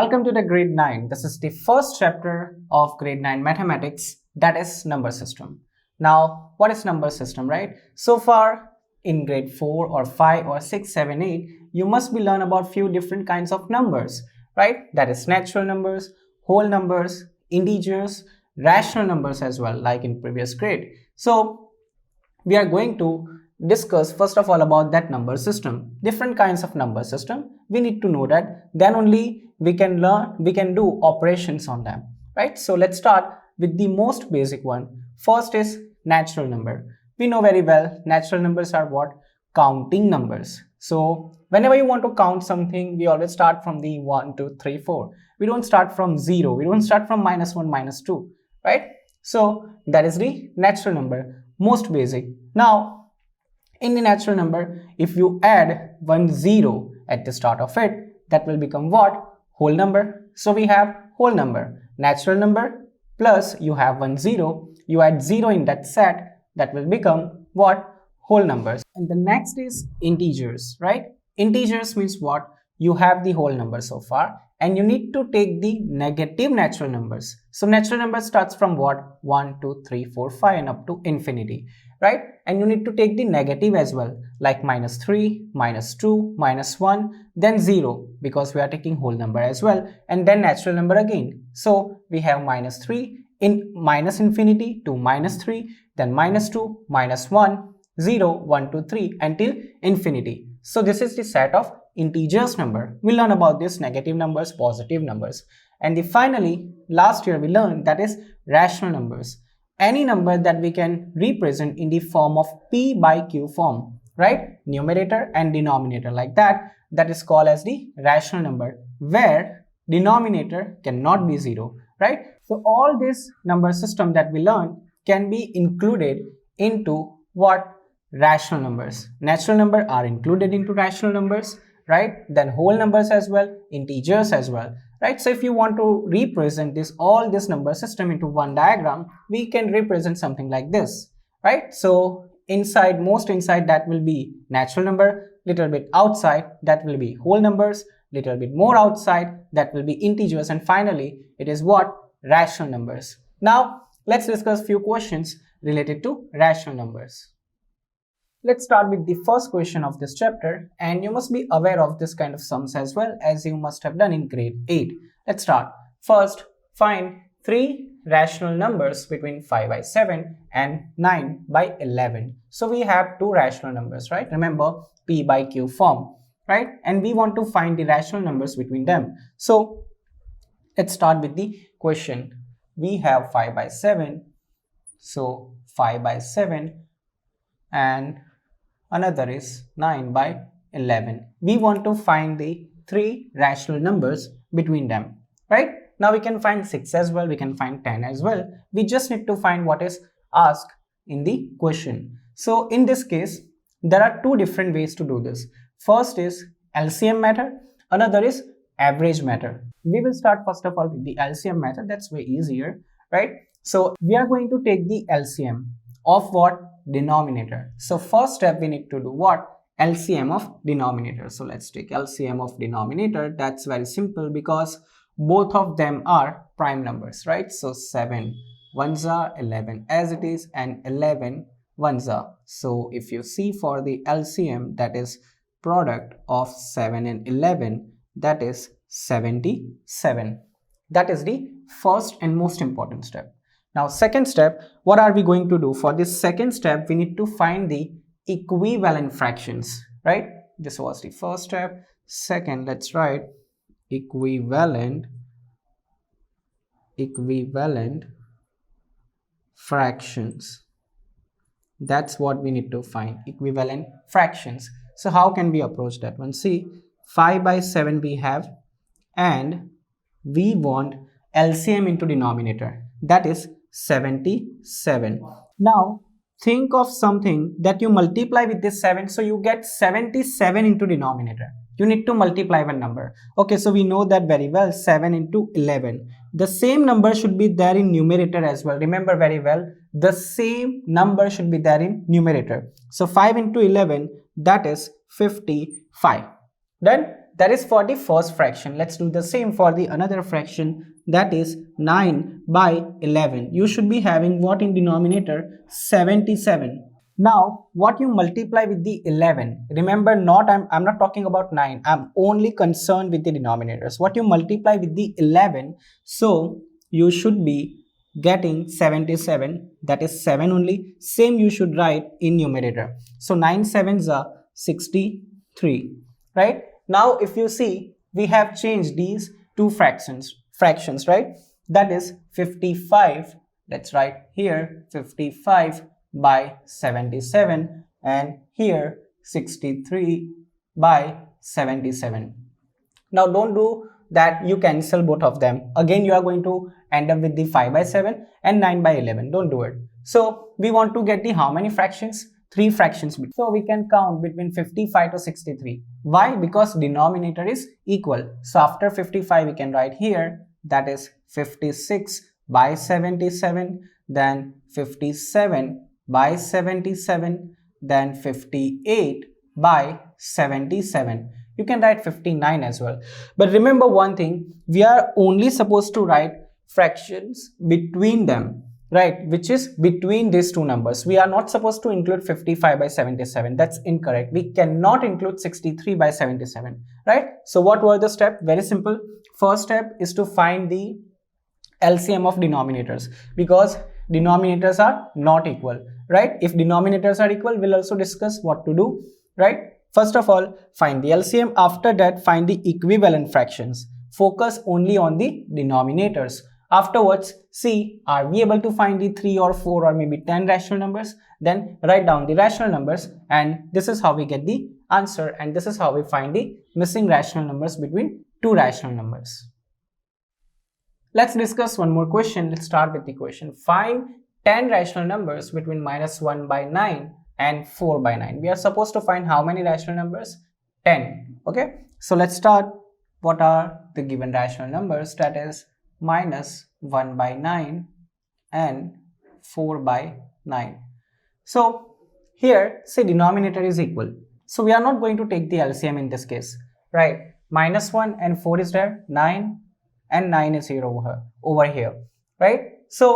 Welcome to the grade 9. This is the first chapter of grade 9 mathematics, that is number system. Now, what is number system, right? So far in grade 4 or 5 or 6, 7, 8, you must be learn about few different kinds of numbers, right? That is natural numbers, whole numbers, integers, rational numbers as well, like in previous grade. So we are going to discuss first of all about that number system, different kinds of number system. We need to know that, then only we can do operations on them, right? So let's start with the most basic one. First is natural number. We know very well natural numbers are what? Counting numbers. So whenever you want to count something, we always start from the 1, 2, 3, 4. We don't start from 0. We don't start from -1, -2, right? So that is the natural number, most basic. Now, in the natural number, if you add 1 0 at the start of it, that will become what? Whole number. So we have whole number, natural number, plus you have 1 0, you add 0 in that set, that will become what? Whole numbers. And the next is integers, right? Integers means what? You have the whole number so far, and you need to take the negative natural numbers. So natural number starts from what? 1, 2, 3, 4, 5 and up to infinity, right? And you need to take the negative as well, like -3, -2, -1, then 0, because we are taking whole number as well, and then natural number again. So we have -3 in minus infinity to -3, then -2, -1, 0, 1, 2, 3 until infinity. So this is the set of integers number. We learn about this negative numbers, positive numbers, and finally last year we learned that is rational numbers. Any number that we can represent in the form of P by Q form, right? Numerator and denominator like that. That is called as the rational number, where denominator cannot be 0, right? So all this number system that we learn can be included into what? Rational numbers. Natural number are included into rational numbers, right? Then whole numbers as well, integers as well, right? So if you want to represent all this number system into one diagram, we can represent something like this, right? So most inside that will be natural number, little bit outside that will be whole numbers, little bit more outside that will be integers, and finally it is what? Rational numbers. Now let's discuss few questions related to rational numbers. Let's start with the first question of this chapter, and you must be aware of this kind of sums as well, as you must have done in grade 8. Let's start. First, find 3 rational numbers between 5 by 7 and 9 by 11. So we have 2 rational numbers, right? Remember, P by Q form, right? And we want to find the rational numbers between them. So let's start with the question. We have 5 by 7. So 5 by 7 and another is 9 by 11. We want to find the 3 rational numbers between them, right? Now we can find 6 as well, we can find 10 as well. We just need to find what is asked in the question. So in this case, there are 2 different ways to do this. First is LCM method, another is average method. We will start first of all with the LCM method. That's way easier, right? So we are going to take the LCM of what? Denominator. So first step we need to do what? LCM of denominator. So let's take LCM of denominator. That's very simple because both of them are prime numbers, right? So 7 ones are 11 as it is, and 11 ones are. So if you see for the LCM, that is product of 7 and 11, that is 77. That is the first and most important step. Now second step, what are we going to do? For this second step, we need to find the equivalent fractions, right? This was the first step. Second, let's write equivalent fractions. That's what we need to find, equivalent fractions. So how can we approach that one? See, 5 by 7 we have, and we want LCM into denominator, that is 77. Now think of something that you multiply with this 7, so you get 77 into denominator. You need to multiply one number. Okay, so we know that very well, 7 into 11. The same number should be there in numerator as well. Remember very well, the same number should be there in numerator. So 5 into 11, that is 55. Then That is for the first fraction. Let's do the same for the another fraction, that is 9 by 11. You should be having what in denominator? 77. Now, what you multiply with the 11? Remember, I'm not talking about 9. I'm only concerned with the denominators. What you multiply with the 11? So, you should be getting 77. That is 7 only. Same you should write in numerator. So, 9 sevens are 63. Right? Now, if you see, we have changed these two fractions, right? That is 55. Let's write here 55 by 77 and here 63 by 77. Now don't do that, you cancel both of them. Again you are going to end up with the 5 by 7 and 9 by 11. Don't do it. So we want to get the how many fractions? 3 fractions. So we can count between 55 to 63. Why? Because denominator is equal. So after 55 we can write here, that is 56 by 77, then 57 by 77, then 58 by 77. You can write 59 as well. But remember one thing, we are only supposed to write fractions between them, right? Which is between these two numbers. We are not supposed to include 55 by 77. That's incorrect. We cannot include 63 by 77, right? So what were the steps? Very simple. First step is to find the LCM of denominators, because denominators are not equal, right? If denominators are equal, we'll also discuss what to do, right? First of all, find the LCM. After that, find the equivalent fractions. Focus only on the denominators. Afterwards, see, are we able to find the 3 or 4 or maybe 10 rational numbers? Then write down the rational numbers, and this is how we get the answer, and this is how we find the missing rational numbers between two rational numbers. Let's discuss one more question. Let's start with the question. Find 10 rational numbers between -1 by 9 and 4 by 9. We are supposed to find how many rational numbers? 10. Okay. So let's start. What are the given rational numbers? That is -1 by 9 and 4 by 9. So here, say denominator is equal. So we are not going to take the LCM in this case, right? -1 and 4 is there, 9 and 9 is here over here, right? So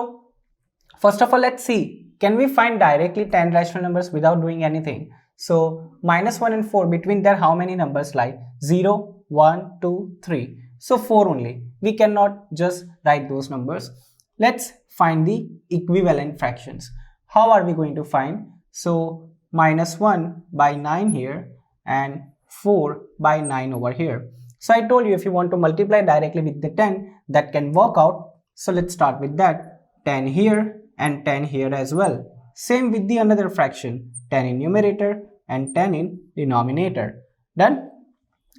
first of all, let's see, can we find directly 10 rational numbers without doing anything? So -1 and 4, between there how many numbers lie? 0, 1, 2, 3. So 4 only. We cannot just write those numbers. Let's find the equivalent fractions. How are we going to find? So -1 by 9 here and 4 by 9 over here. So I told you, if you want to multiply directly with the 10, that can work out. So let's start with that. 10 here and 10 here as well. Same with the another fraction. 10 in numerator and 10 in denominator. Done?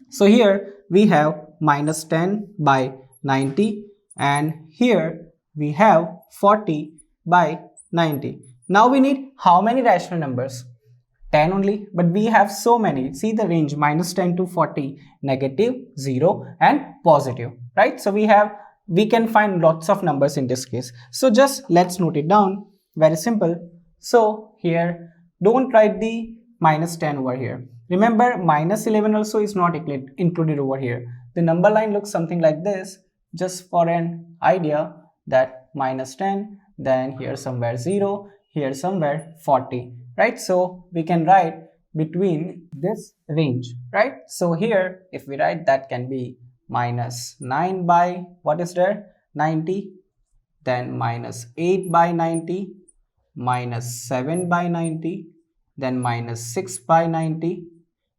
So here we have -10 by 90 and here we have 40 by 90. Now we need how many rational numbers? 10 only, but we have so many. See the range, -10 to 40, negative, 0 and positive, right? So we can find lots of numbers in this case. So just let's note it down. Very simple. So here, don't write the -10 over here. Remember, -11 also is not included over here. The number line looks something like this, just for an idea, that -10, then here somewhere 0, here somewhere 40. Right? So we can write between this range, right? So here, if we write, that can be -9 by, what is there? 90, then -8 by 90, -7 by 90, then -6 by 90,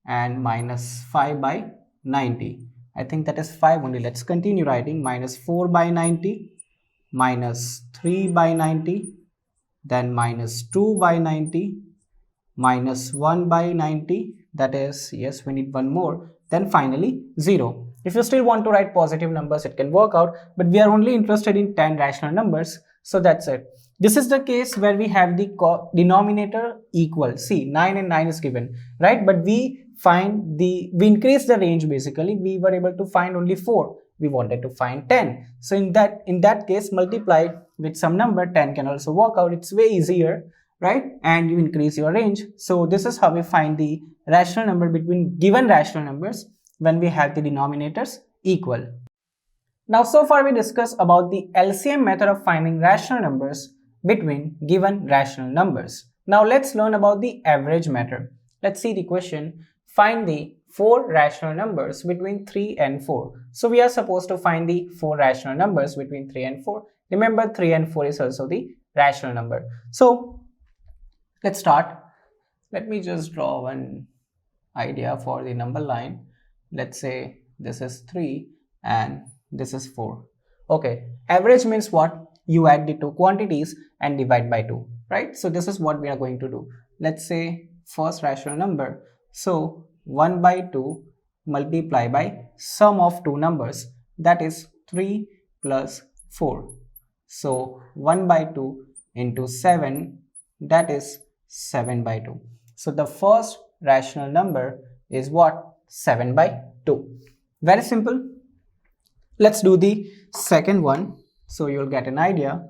and -5 by 90. I think that is 5 only. Let's continue writing. -4 by 90, -3 by 90, then -2 by 90, -1 by 90, that is, yes, we need one more, then finally 0. If you still want to write positive numbers, it can work out, but we are only interested in 10 rational numbers, so that's it. This is the case where we have the denominator equal. See, 9 and 9 is given, right? But we increase the range. Basically we were able to find only 4. We wanted to find 10. So in that case, multiply with some number, 10 can also work out. It's way easier, right? And you increase your range. So this is how we find the rational number between given rational numbers. when we have the denominators equal. Now, so far we discussed about the LCM method of finding rational numbers between given rational numbers. Now let's learn about the average method. Let's see the question. Find the 4 rational numbers between 3 and 4. So we are supposed to find the 4 rational numbers between 3 and 4. Remember, 3 and 4 is also the rational number. So let's start. Let me just draw one idea for the number line. Let's say this is 3 and this is 4. Okay, average means what? You add the two quantities and divide by 2, right? So this is what we are going to do. Let's say first rational number. So 1 by 2 multiply by sum of two numbers, that is 3 plus 4. So 1 by 2 into 7, that is 7 by 2. So the first rational number is what? 7 by 2. Very simple. Let's do the second one, so you'll get an idea.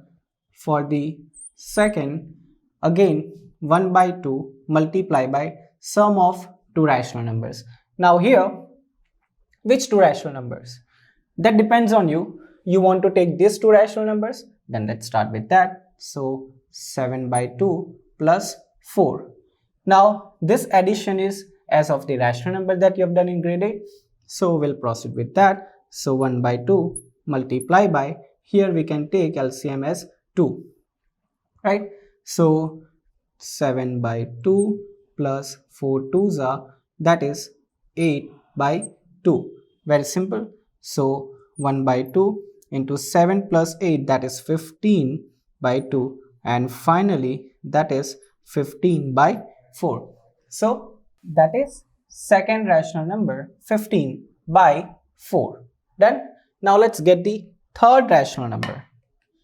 For the second, again 1 by 2 multiply by sum of two rational numbers. Now here, which two rational numbers? That depends on you. You want to take these two rational numbers? Then let's start with that. So 7 by 2 plus 4. Now this addition is as of the rational number that you have done in grade 8. So we'll proceed with that. So 1 by 2 multiply by, here we can take LCM as 2, right? So 7 by 2 plus 4 2s are, that is 8 by 2. Very simple. So 1 by 2 into 7 plus 8, that is 15 by 2, and finally that is 15 by 4. So that is second rational number, 15 by 4. Done. Now let's get the third rational number.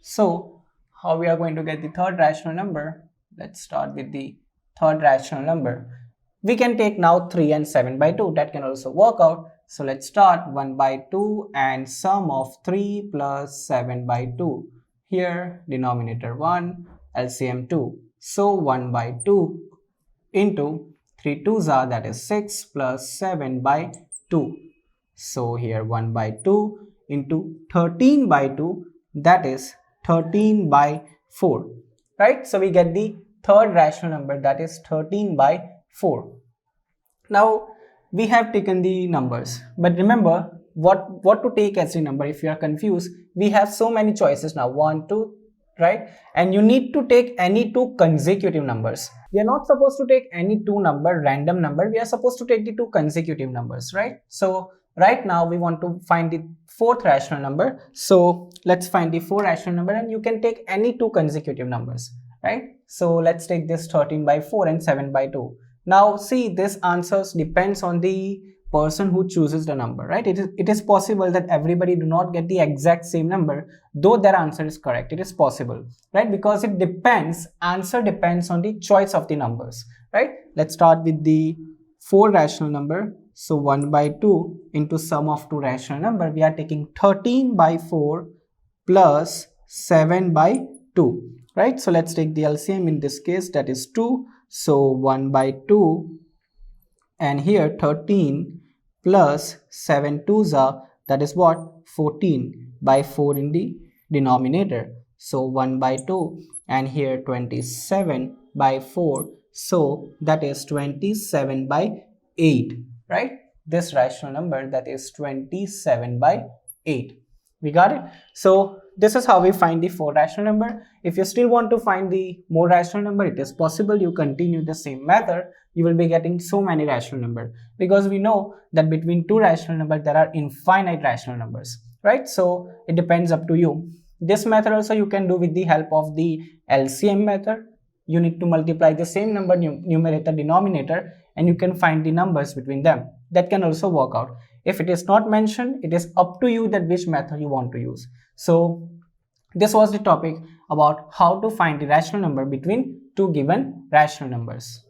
So how we are going to get the third rational number? Let's start with the third rational number. We can take now 3 and 7 by 2. That can also work out. So let's start 1 by 2 and sum of 3 plus 7 by 2. Here denominator 1, LCM 2. So 1 by 2 into 3 2s are, that is 6 plus 7 by 2. So here 1 by 2 into 13 by 2, that is 13 by 4, right? So we get the third rational number, that is 13 by 4. Now we have taken the numbers, but remember what to take as the number. If you are confused, we have so many choices now, 1, 2, right? And you need to take any two consecutive numbers. We are not supposed to take any two random number. We are supposed to take the two consecutive numbers, right? So right now we want to find the fourth rational number. So let's find the fourth rational number, and you can take any two consecutive numbers, right? So let's take this 13 by 4 and 7 by 2. Now see, this answers depends on the person who chooses the number, right? It is possible that everybody do not get the exact same number, though their answer is correct. It is possible, right? Because it depends, answer depends on the choice of the numbers, right? Let's start with the 4 rational number. So 1 by 2 into sum of two rational number, we are taking 13 by 4 plus 7 by 2, right? So let's take the LCM in this case, that is 2. So 1 by 2 and here 13 plus 7 2s are, that is what? 14 by 4 in the denominator. So 1 by 2 and here 27 by 4. So that is 27 by 8. Right? This rational number, that is 27 by 8. We got it? So this is how we find the 4 rational number. If you still want to find the more rational number, it is possible. You continue the same method, you will be getting so many rational numbers, because we know that between two rational numbers there are infinite rational numbers, right? So it depends up to you. This method also you can do with the help of the LCM method. You need to multiply the same number, numerator, denominator, and you can find the numbers between them. That can also work out. If it is not mentioned, it is up to you that which method you want to use. So this was the topic about how to find the rational number between two given rational numbers.